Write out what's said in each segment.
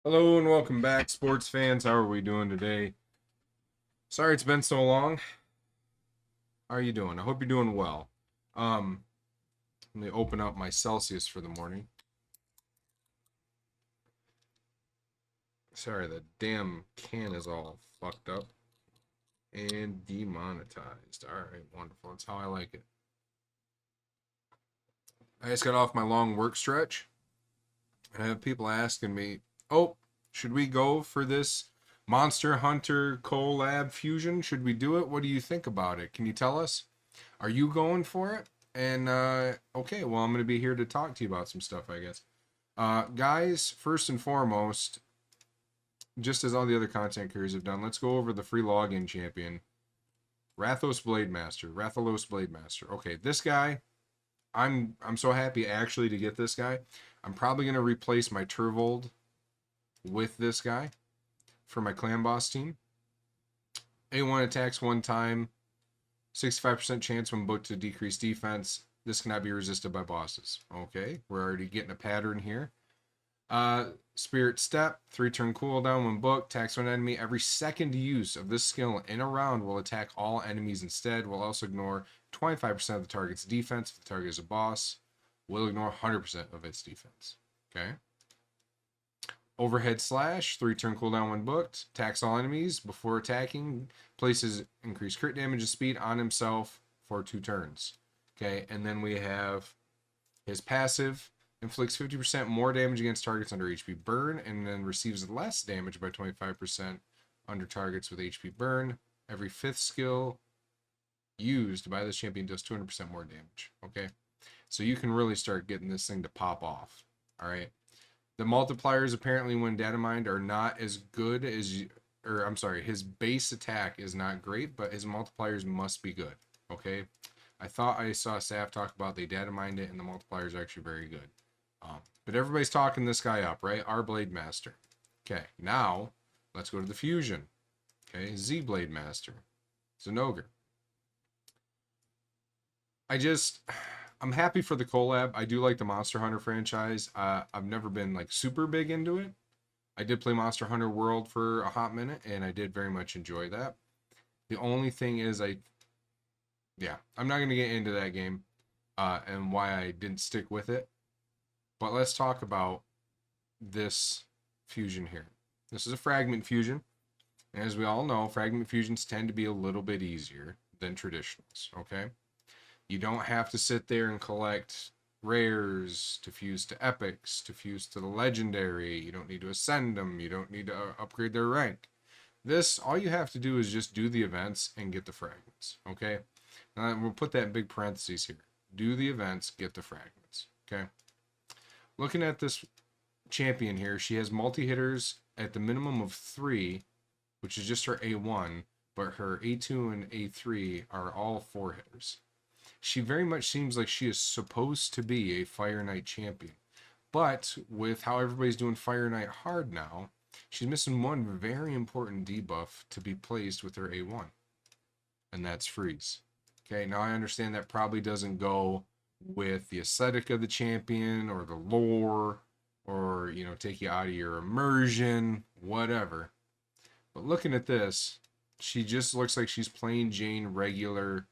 Hello and welcome back, sports fans. How are we doing today? Sorry it's been so long. How are you doing? I hope you're doing well. Um, Let me open up my Celsius for the morning. Sorry, the damn can is all fucked up and demonetized. All right, wonderful. That's how I like it. I just got off my long work stretch, and I have people asking me, "Oh, should we go for this Monster Hunter collab fusion? Should we do it? What do you think about it? Can you tell us?" Are you going for it? And okay, well, I'm going to be here to talk to you about some stuff, I guess. Guys, first and foremost, just as all the other content creators have done, let's go over the free login champion, Rathalos Blade Master. Rathalos Blade Master. Okay, this guy, I'm so happy actually to get this guy. I'm probably going to replace my Turvold with this guy for my clan boss team. A1 attacks one time, 65% chance when booked to decrease defense. This cannot be resisted by bosses. Okay, we're already getting a pattern here. Spirit Step, 3-turn cooldown when booked. Attacks one enemy. Every second use of this skill in a round will attack all enemies instead. Will also ignore 25% of the target's defense. If the target is a boss, will ignore 100% of its defense. Okay. Overhead Slash, 3-turn cooldown when booked. Attacks all enemies before attacking. Places increased crit damage and speed on himself for 2 turns. Okay, and then we have his passive. Inflicts 50% more damage against targets under HP burn, and then receives less damage by 25% under targets with HP burn. Every 5th skill used by this champion does 200% more damage. Okay, so you can really start getting this thing to pop off. All right. The multipliers apparently when data mined are not as good as, or I'm sorry, his base attack is not great, but his multipliers must be good. Okay, I thought I saw Saf talk about they data mined it and the multipliers are actually very good. But everybody's talking this guy up, right? Our Blade Master. Okay, now let's go to the fusion. Okay, Z Blade Master. Zenogre. I'm happy for the collab. I do like the Monster Hunter franchise. I've never been like super big into it. I did play Monster Hunter World for a hot minute, and I did very much enjoy that. The only thing is, I'm not gonna get into that game, and why I didn't stick with it. But let's talk about this fusion here. This is a fragment fusion. And as we all know, fragment fusions tend to be a little bit easier than traditionals, okay? You don't have to sit there and collect rares to fuse to epics, to fuse to the legendary. You don't need to ascend them. You don't need to upgrade their rank. This, all you have to do is just do the events and get the fragments, okay? Now, we'll put that in big parentheses here. Do the events, get the fragments, okay? Looking at this champion here, she has multi-hitters at the minimum of 3, which is just her A1, but her A2 and A3 are all 4 hitters. She very much seems like she is supposed to be a Fire Knight champion. But with how everybody's doing Fire Knight hard now, she's missing one very important debuff to be placed with her A1. And that's freeze. Okay, now I understand that probably doesn't go with the aesthetic of the champion or the lore or, take you out of your immersion, whatever. But looking at this, she just looks like she's plain Jane regular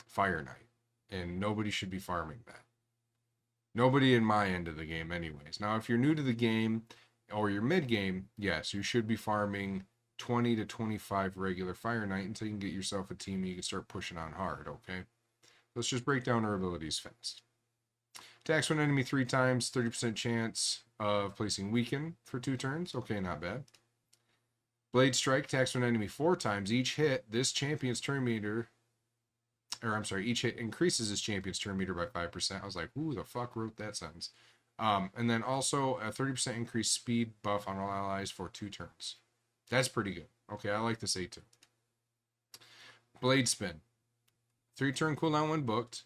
Fire Knight. And nobody should be farming that. Nobody in my end of the game, anyways. Now, if you're new to the game or you're mid game, yes, you should be farming 20 to 25 regular Fire Knight until you can get yourself a team and you can start pushing on hard, okay? Let's just break down her abilities fast. Attacks one enemy 3 times, 30% chance of placing weaken for 2 turns. Okay, not bad. Blade Strike attacks one enemy 4 times. Each hit, this champion's turn meter, each hit increases his champion's turn meter by 5%. I was like, who the fuck wrote that sentence? And then also a 30% increased speed buff on all allies for 2 turns. That's pretty good. Okay, I like this A2. Blade Spin. 3-turn cooldown when booked.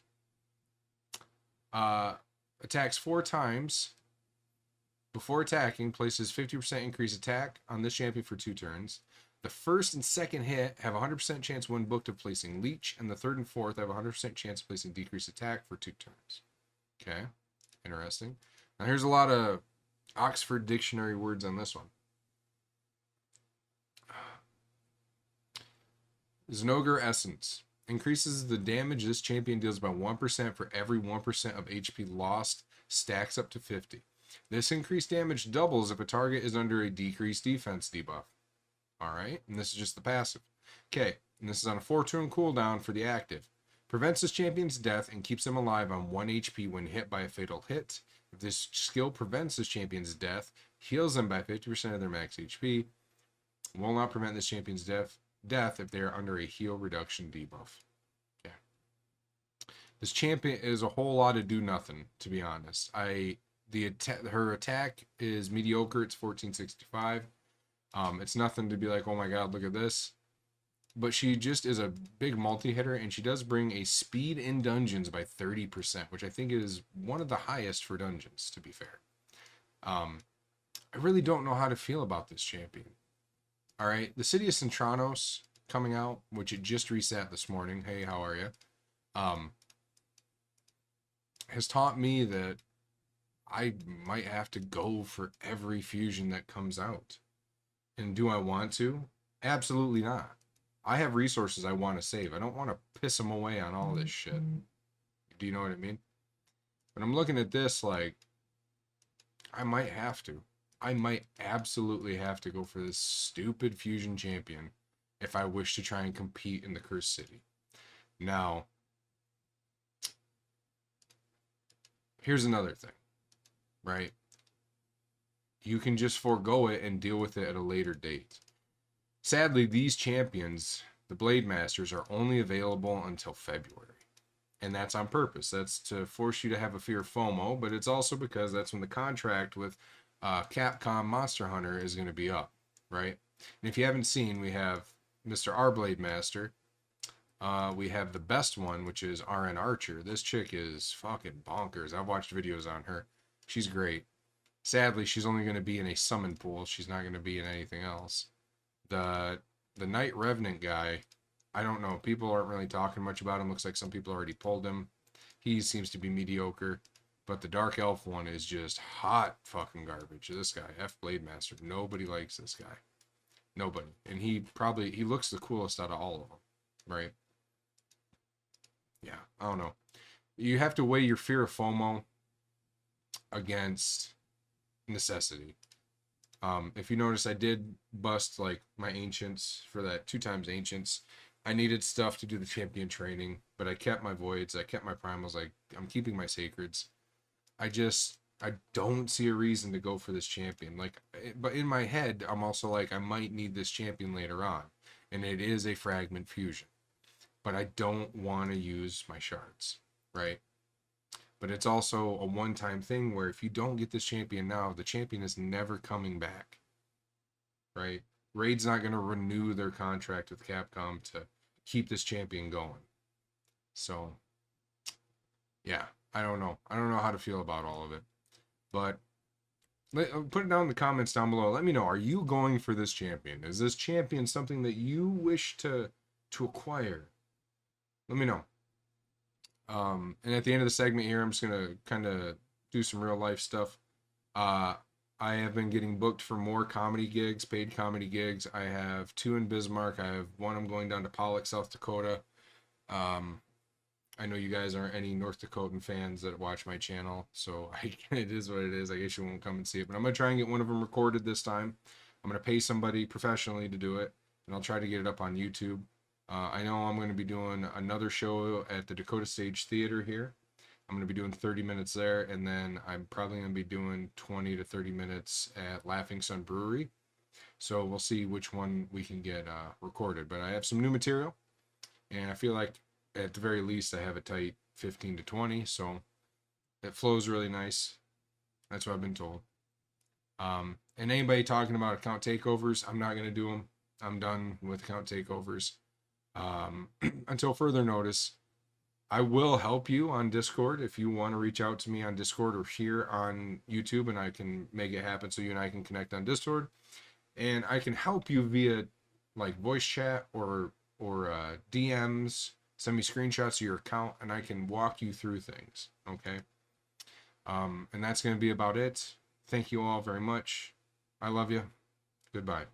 Attacks 4 times. Before attacking, places 50% increased attack on this champion for 2 turns. The first and second hit have 100% chance when booked of placing Leech, and the third and fourth have 100% chance of placing decreased attack for 2 turns. Okay, interesting. Now here's a lot of Oxford Dictionary words on this one. Znogre Essence. Increases the damage this champion deals by 1% for every 1% of HP lost. Stacks up to 50. This increased damage doubles if a target is under a decreased defense debuff. Alright, and this is just the passive. Okay, and this is on a 4-turn cooldown for the active. Prevents this champion's death and keeps them alive on 1 HP when hit by a fatal hit. If this skill prevents this champion's death, heals them by 50% of their max HP. Will not prevent this champion's death if they are under a heal reduction debuff. Okay. This champion is a whole lot of do nothing, to be honest. Her attack is mediocre. It's 1465. It's nothing to be like, oh my god, look at this. But she just is a big multi-hitter, and she does bring a speed in dungeons by 30%, which I think is one of the highest for dungeons, to be fair. I really don't know how to feel about this champion. All right, the City of Centranos coming out, which it just reset this morning. Hey, how are you? Has taught me that I might have to go for every fusion that comes out. And do I want to? Absolutely not. I have resources I want to save. I don't want to piss them away on all this shit. Do you know what I mean? But I'm looking at this like, I might have to. I might absolutely have to go for this stupid fusion champion if I wish to try and compete in the Cursed City. Now, here's another thing, right? You can just forego it and deal with it at a later date. Sadly, these champions, the Blade Masters, are only available until February. And that's on purpose. That's to force you to have a fear of FOMO, but it's also because that's when the contract with Capcom Monster Hunter is going to be up, right? And if you haven't seen, we have Mr. R Blade Master. We have the best one, which is RN Archer. This chick is fucking bonkers. I've watched videos on her. She's great. Sadly, she's only going to be in a summon pool. She's not going to be in anything else. The Knight Revenant guy, I don't know. People aren't really talking much about him. Looks like some people already pulled him. He seems to be mediocre. But the Dark Elf one is just hot fucking garbage. This guy, F Blade Master, nobody likes this guy. Nobody. And he looks the coolest out of all of them, right? Yeah, I don't know. You have to weigh your fear of FOMO against necessity. If you notice, I did bust like my Ancients for that 2x Ancients. I needed stuff to do the champion training, but I kept my Voids, I kept my Primals, I'm keeping my Sacreds. I don't see a reason to go for this champion. But in my head, I'm also like, I might need this champion later on. And it is a fragment fusion. But I don't want to use my shards, right? But it's also a one-time thing where if you don't get this champion now, the champion is never coming back, right? Raid's not going to renew their contract with Capcom to keep this champion going. So, yeah, I don't know. I don't know how to feel about all of it. But put it down in the comments down below. Let me know, are you going for this champion? Is this champion something that you wish to acquire? Let me know. And at the end of the segment here, I'm just going to kind of do some real life stuff. I have been getting booked for more comedy gigs, paid comedy gigs. I have 2 in Bismarck. I have 1 I'm going down to Pollock, South Dakota. I know you guys aren't any North Dakotan fans that watch my channel, so it is what it is. I guess you won't come and see it, but I'm going to try and get one of them recorded this time. I'm going to pay somebody professionally to do it, and I'll try to get it up on YouTube. I know I'm going to be doing another show at the Dakota Stage Theater here. I'm going to be doing 30 minutes there, and then I'm probably going to be doing 20 to 30 minutes at Laughing Sun Brewery. So we'll see which one we can get recorded. But I have some new material, and I feel like at the very least I have a tight 15 to 20, so it flows really nice. That's what I've been told. And anybody talking about account takeovers, I'm not going to do them. I'm done with account takeovers. Until further notice. I will help you on Discord if you want to reach out to me on Discord or here on YouTube, and I can make it happen so you and I can connect on Discord, and I can help you via like voice chat or DMs. Send me screenshots of your account and I can walk you through things. Okay. And that's going to be about it. Thank you all very much. I love you. Goodbye.